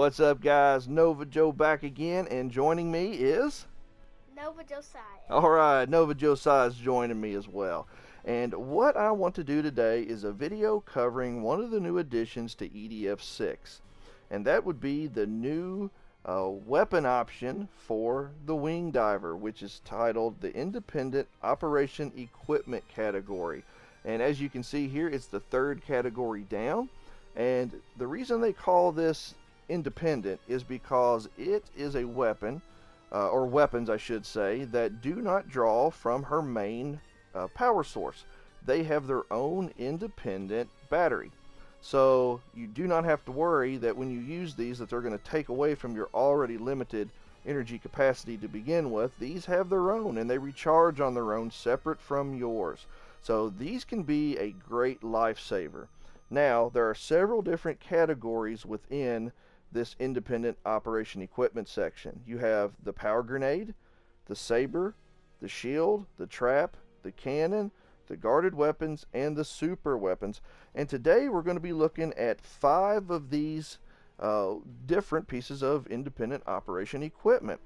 What's up, guys? Nova Joe back again, and joining me is... Nova Josiah. Alright, Nova Josiah is joining me as well. And what I want to do today is a video covering one of the new additions to EDF 6. And that would be the new weapon option for the Wing Diver, which is titled the Independent Operation Equipment category. And as you can see here, it's the third category down. And the reason they call this independent is because it is a weapon, or weapons I should say, that do not draw from her main power source. They have their own independent battery. So you do not have to worry that when you use these that they're going to take away from your already limited energy capacity to begin with. These have their own, and they recharge on their own separate from yours. So these can be a great lifesaver. Now, there are several different categories within this independent operation equipment section. You have the power grenade, the saber, the shield, the trap, the cannon, the guarded weapons, and the super weapons. And today we're going to be looking at 5 of these different pieces of independent operation equipment.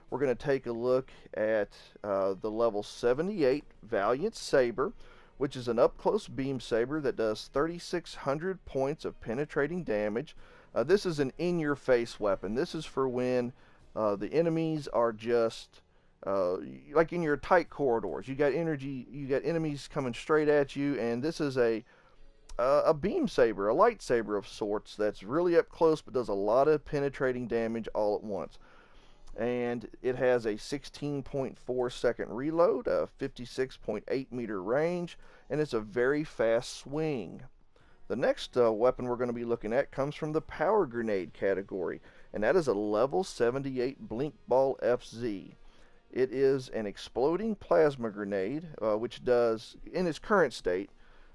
We're going to take a look at the level 78 Valiant Saber, which is an up-close beam saber that does 3,600 points of penetrating damage. This is an in-your-face weapon. This is for when the enemies are just like in your tight corridors. You got enemies coming straight at you, and this is a beam saber, a lightsaber of sorts that's really up close but does a lot of penetrating damage all at once. And it has a 16.4 second reload, a 56.8 meter range, and it's a very fast swing. The next weapon we're going to be looking at comes from the power grenade category, and that is a level 78 Blinkball FZ. It is an exploding plasma grenade, which does, in its current state,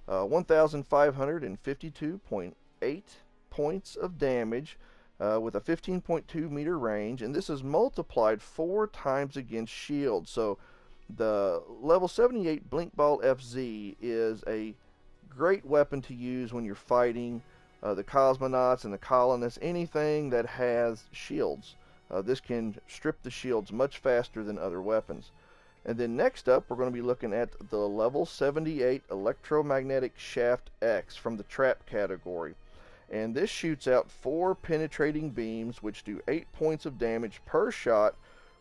1,552.8 points of damage with a 15.2 meter range, and this is multiplied 4 times against shield. So the level 78 Blinkball FZ is a great weapon to use when you're fighting the cosmonauts and the colonists, anything that has shields. This can strip the shields much faster than other weapons. And then next up, we're going to be looking at the level 78 Electromagnetic Shaft X from the trap category. And this shoots out 4 penetrating beams which do 8 points of damage per shot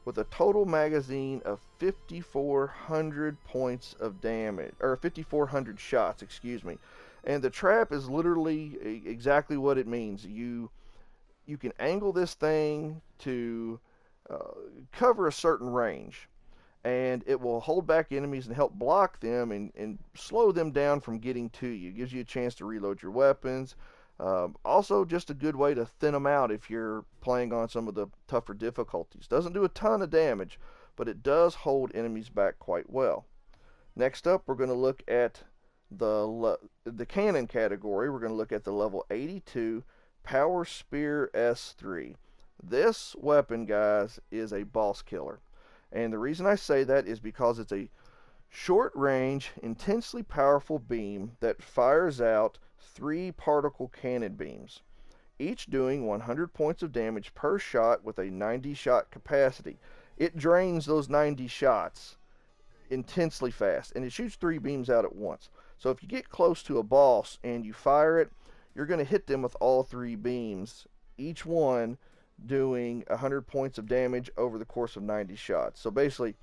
with a total magazine of 5,400 points of damage, or 5,400 shots, excuse me. And the trap is literally exactly what it means. You can angle this thing to cover a certain range, and it will hold back enemies and help block them and slow them down from getting to you. It gives you a chance to reload your weapons. Also, just a good way to thin them out if you're playing on some of the tougher difficulties. Doesn't do a ton of damage, but it does hold enemies back quite well. Next up, we're going to look at the cannon category. We're going to look at the level 82 Power Spear S3. This weapon, guys, is a boss killer. And the reason I say that is because it's a short-range, intensely powerful beam that fires out 3 particle cannon beams, each doing 100 points of damage per shot with a 90 shot capacity. It drains those 90 shots intensely fast, and it shoots 3 beams out at once. So if you get close to a boss and you fire it, you're going to hit them with all 3 beams, each one doing 100 points of damage over the course of 90 shots. So basically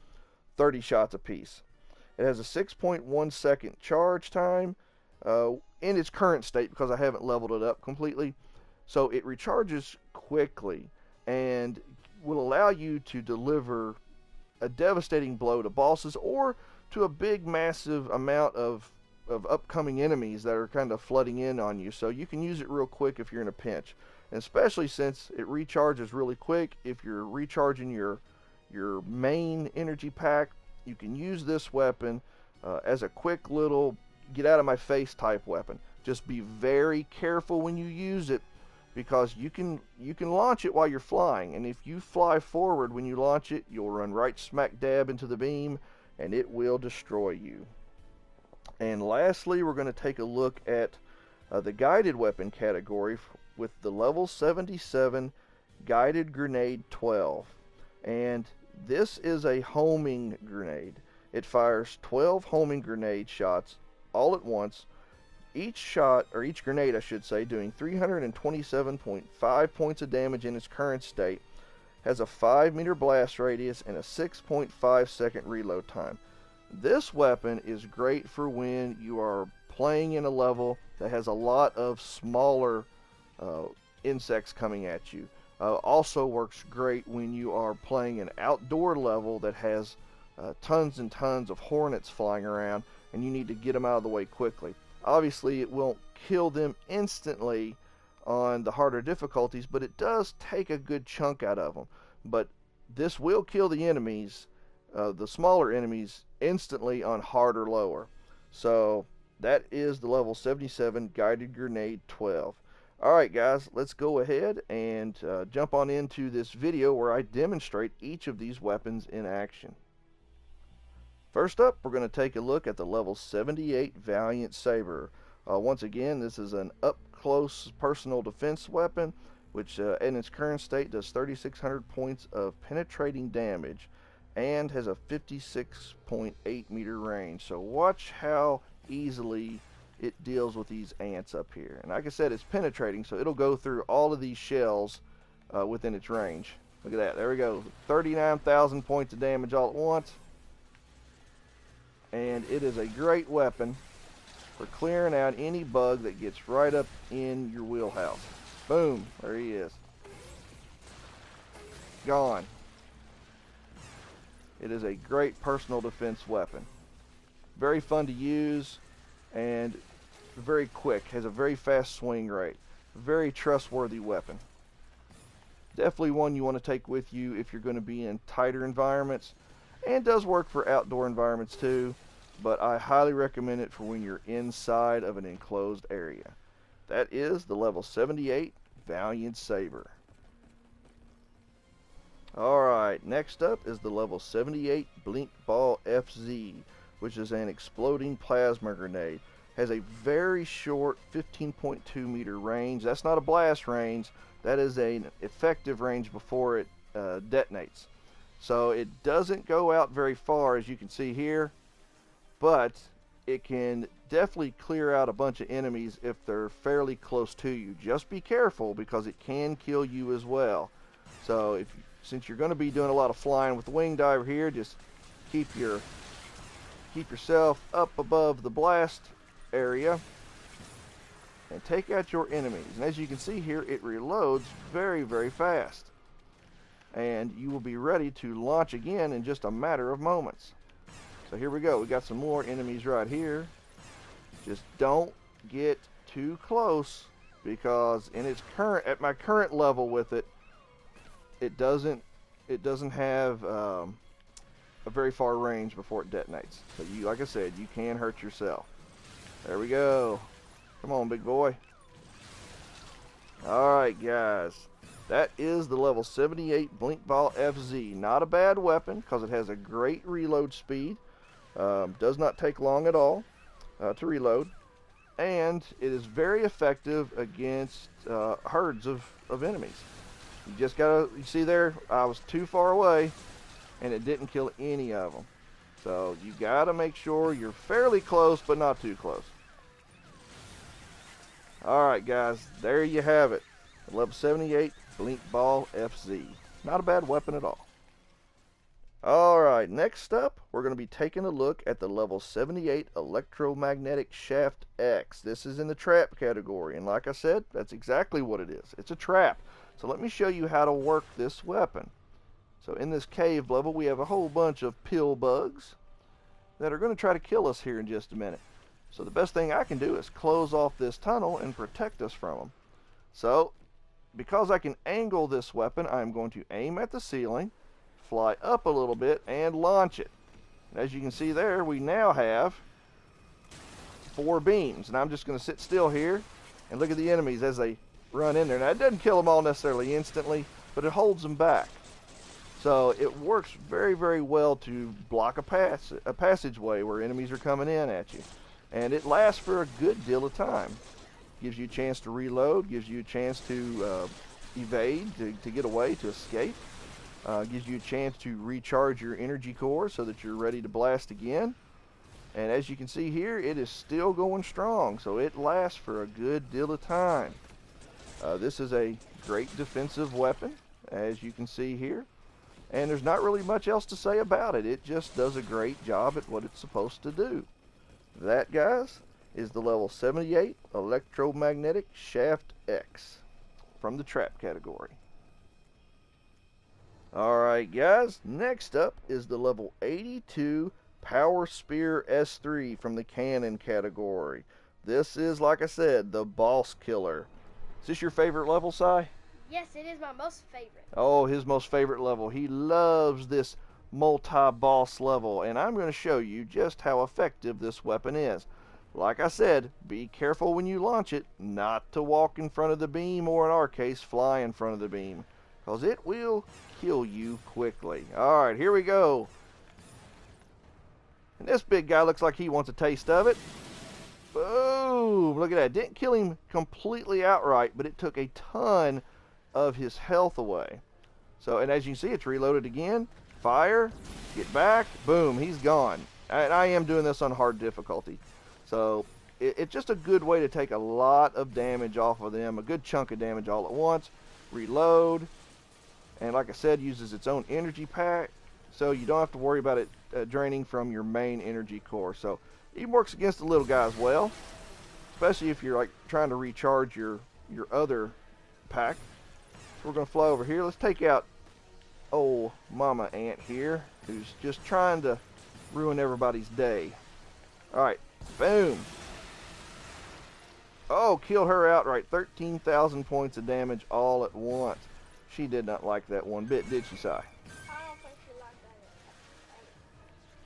30 shots apiece. It has a 6.1 second charge time in its current state because I haven't leveled it up completely. So it recharges quickly and will allow you to deliver a devastating blow to bosses or to a big massive amount of upcoming enemies that are kind of flooding in on you. So you can use it real quick if you're in a pinch, and especially since it recharges really quick. If you're recharging your main energy pack, you can use this weapon as a quick little get out of my face type weapon. Just be very careful when you use it, because you can launch it while you're flying, and if you fly forward when you launch it, you'll run right smack dab into the beam and it will destroy you. And lastly, we're going to take a look at the guided weapon category with the level 77 Guided Grenade 12. And this is a homing grenade. It fires 12 homing grenade shots all at once. Each shot, or each grenade I should say, doing 327.5 points of damage in its current state, has a 5-meter blast radius and a 6.5 second reload time. This weapon is great for when you are playing in a level that has a lot of smaller insects coming at you. Also works great when you are playing an outdoor level that has tons and tons of hornets flying around and you need to get them out of the way quickly. Obviously it won't kill them instantly on the harder difficulties, but it does take a good chunk out of them. But this will kill the enemies, the smaller enemies, instantly on hard or lower. So that is the level 77 Guided Grenade 12. Alright guys, let's go ahead and jump on into this video where I demonstrate each of these weapons in action. First up, we're going to take a look at the level 78 Valiant Saber. Once again, this is an up-close personal defense weapon, which in its current state does 3,600 points of penetrating damage and has a 56.8 meter range. So watch how easily it deals with these ants up here. And like I said, it's penetrating, so it'll go through all of these shells within its range. Look at that. There we go. 39,000 points of damage all at once. And it is a great weapon for clearing out any bug that gets right up in your wheelhouse. Boom. There he is. Gone. It is a great personal defense weapon. Very fun to use and very quick. Has a very fast swing rate. Very trustworthy weapon. Definitely one you want to take with you if you're going to be in tighter environments, and does work for outdoor environments too, but I highly recommend it for when you're inside of an enclosed area. That is the level 78 Valiant Saber. Alright, next up is the level 78 Blinkball FZ, which is an exploding plasma grenade. Has a very short 15.2 meter range. That's not a blast range, that is an effective range before it detonates. So it doesn't go out very far, as you can see here, but it can definitely clear out a bunch of enemies if they're fairly close to you. Just be careful because it can kill you as well. So since you're going to be doing a lot of flying with the wing diver here, just keep yourself up above the blast area and take out your enemies. And as you can see here, it reloads very, very fast. And you will be ready to launch again in just a matter of moments. So here we go. We got some more enemies right here. Just don't get too close, because at my current level with it, it doesn't have a very far range before it detonates. So like I said, you can hurt yourself. There we go. Come on, big boy. Alright guys, that is the level 78 Blinkball FZ. Not a bad weapon because it has a great reload speed. Does not take long at all to reload. And it is very effective against herds of enemies. You just gotta, you see there, I was too far away and it didn't kill any of them. So you gotta make sure you're fairly close, but not too close. Alright guys, there you have it. Level 78 Blinkball FZ. Not a bad weapon at all. Alright, next up, we're going to be taking a look at the level 78 Electromagnetic Shaft X. This is in the trap category, and like I said, that's exactly what it is. It's a trap. So let me show you how to work this weapon. So in this cave level, we have a whole bunch of pill bugs that are going to try to kill us here in just a minute. So the best thing I can do is close off this tunnel and protect us from them. So, because I can angle this weapon, I'm going to aim at the ceiling, fly up a little bit, and launch it. And as you can see there, we now have 4 beams. And I'm just going to sit still here and look at the enemies as they run in there. Now, it doesn't kill them all necessarily instantly, but it holds them back. So it works very, very well to block a passageway where enemies are coming in at you. And it lasts for a good deal of time. Gives you a chance to reload, gives you a chance to evade, to get away, to escape. Gives you a chance to recharge your energy core so that you're ready to blast again. And as you can see here, it is still going strong, so it lasts for a good deal of time. This is a great defensive weapon, as you can see here. And there's not really much else to say about it. It just does a great job at what it's supposed to do. That, guys, is the level 78 Electromagnetic Shaft X from the trap category. Alright, guys, next up is the level 82 Power Spear S3 from the cannon category. This is, like I said, the boss killer. Is this your favorite level, Si? Yes, it is my most favorite. Oh, his most favorite level. He loves this multi-boss level, and I'm going to show you just how effective this weapon is. Like I said, be careful when you launch it, not to walk in front of the beam, or in our case, fly in front of the beam, because it will kill you quickly. Alright, here we go. And this big guy looks like he wants a taste of it. Boom! Look at that. Didn't kill him completely outright, but it took a ton of his health away. So, and as you can see, it's reloaded again. Fire. Get back. Boom. He's gone. And I am doing this on hard difficulty. So, it's just a good way to take a lot of damage off of them. A good chunk of damage all at once. Reload. And like I said, uses its own energy pack. So you don't have to worry about it draining from your main energy core. So it works against the little guy as well, especially if you're like trying to recharge your other pack. So we're going to fly over here. Let's take out old Mama Ant here, who's just trying to ruin everybody's day. Alright, boom. Oh, kill her outright. 13,000 points of damage all at once. She did not like that one bit, did she, Si?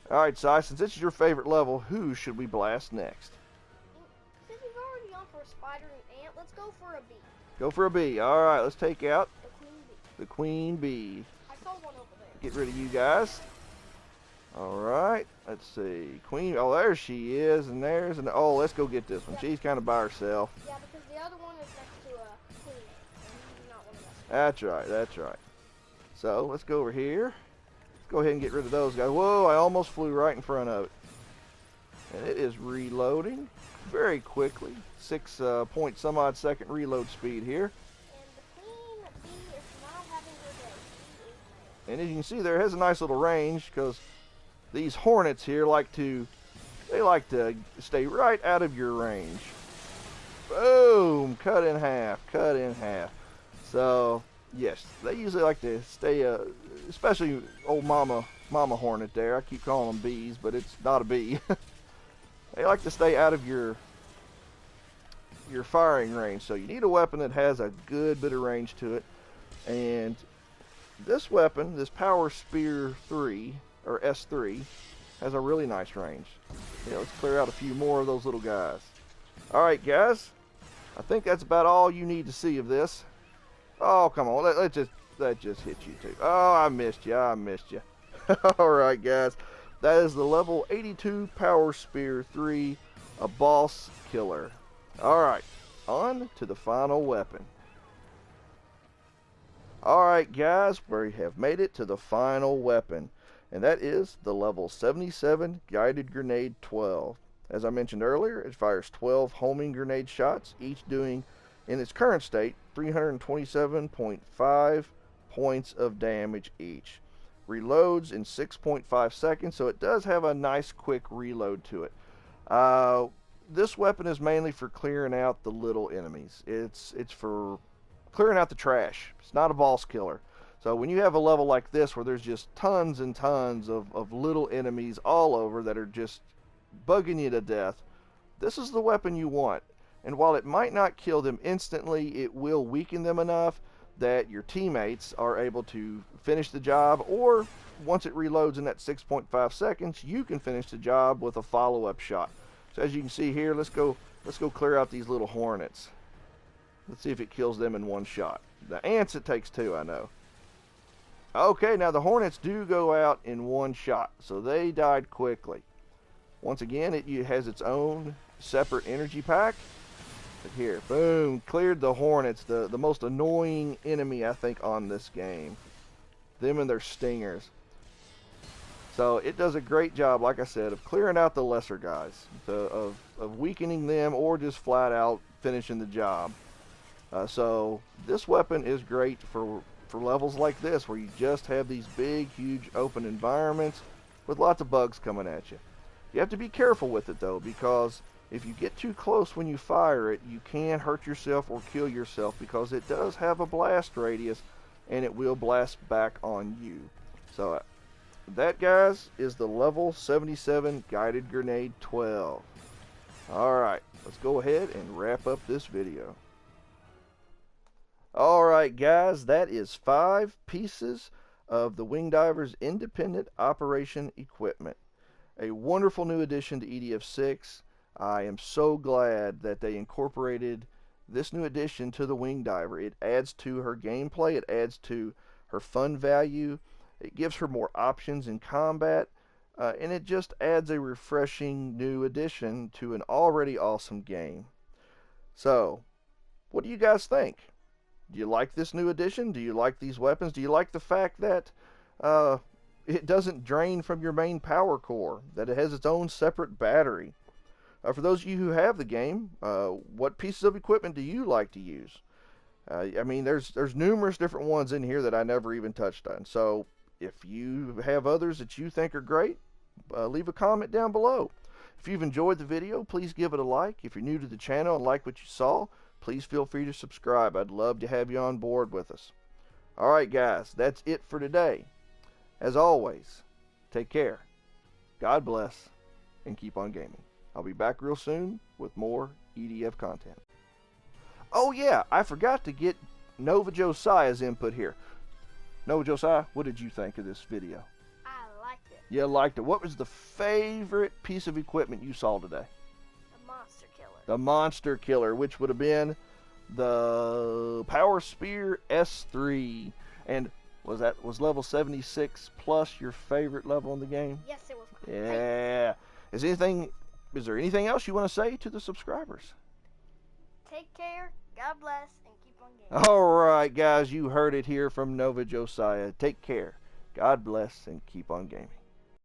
Alright, Si, since this is your favorite level, who should we blast next? Since we've already gone for a spider and ant, let's go for a bee. Go for a bee. Alright, let's take out The queen bee. the queen bee. I saw one over there. Get rid of you guys. Alright, let's see. Queen, oh, there she is, and there's an, oh, let's go get this one. She's kind of by herself. Yeah, because the other one is next to a queen ant, and you do not want to mess with That's right, that's right. So, let's go over here. Go ahead and get rid of those guys. Whoa, I almost flew right in front of it. And it is reloading very quickly. 6 point some odd second reload speed here. And the queen bee is not having her day. She is mad. And as you can see there, it has a nice little range, because these hornets here like to stay right out of your range. Boom! Cut in half, cut in half. So, yes, they usually like to stay, especially old mama hornet there. I keep calling them bees, but it's not a bee. They like to stay out of your firing range. So you need a weapon that has a good bit of range to it. And this weapon, this Power Spear 3, or S3, has a really nice range. Yeah, let's clear out a few more of those little guys. Alright, guys. I think that's about all you need to see of this. Oh, come on. That just hit you too. Oh, I missed you. Alright, guys. That is the level 82 Power Spear 3, a boss killer. Alright, on to the final weapon. Alright, guys, we have made it to the final weapon. And that is the level 77 Guided Grenade 12. As I mentioned earlier, it fires 12 homing grenade shots, each doing, in its current state, 327.5 points of damage each. Reloads in 6.5 seconds, so it does have a nice quick reload to it. This weapon is mainly for clearing out the little enemies. It's for clearing out the trash. It's not a boss killer. So when you have a level like this where there's just tons and tons of little enemies all over that are just bugging you to death, this is the weapon you want. And while it might not kill them instantly, it will weaken them enough that your teammates are able to finish the job, or once it reloads in that 6.5 seconds, you can finish the job with a follow-up shot. So as you can see here, let's go clear out these little hornets. Let's see if it kills them in one shot. The ants, it takes 2, I know. Okay, now the hornets do go out in one shot, so they died quickly. Once again, it has its own separate energy pack. But here, boom, cleared the Hornets, the most annoying enemy, I think, on this game. Them and their stingers. So it does a great job, like I said, of clearing out the lesser guys, of weakening them or just flat out finishing the job. So this weapon is great for levels like this, where you just have these big, huge open environments with lots of bugs coming at you. You have to be careful with it, though, because if you get too close when you fire it, you can hurt yourself or kill yourself, because it does have a blast radius, and it will blast back on you. So that, guys, is the level 77 Guided Grenade 12. Alright, let's go ahead and wrap up this video. Alright, guys, that is 5 pieces of the Wing Diver's independent operation equipment. A wonderful new addition to EDF 6. I am so glad that they incorporated this new addition to the Wing Diver. It adds to her gameplay, it adds to her fun value, it gives her more options in combat, and it just adds a refreshing new addition to an already awesome game. So, what do you guys think? Do you like this new addition? Do you like these weapons? Do you like the fact that it doesn't drain from your main power core, that it has its own separate battery? For those of you who have the game, what pieces of equipment do you like to use? I mean, there's numerous different ones in here that I never even touched on. So if you have others that you think are great, leave a comment down below. If you've enjoyed the video, please give it a like. If you're new to the channel and like what you saw, please feel free to subscribe. I'd love to have you on board with us. Alright, guys, that's it for today. As always, take care, God bless, and keep on gaming. I'll be back real soon with more EDF content. Oh yeah, I forgot to get Nova Josiah's input here. Nova Josiah, what did you think of this video? I liked it. You liked it. What was the favorite piece of equipment you saw today? The monster killer. The monster killer, which would have been the Power Spear S3. And was level 76 plus your favorite level in the game? Yes, it was. Yeah. Is there anything else you want to say to the subscribers? Take care, God bless, and keep on gaming. Alright, guys, you heard it here from Nova Josiah. Take care, God bless, and keep on gaming.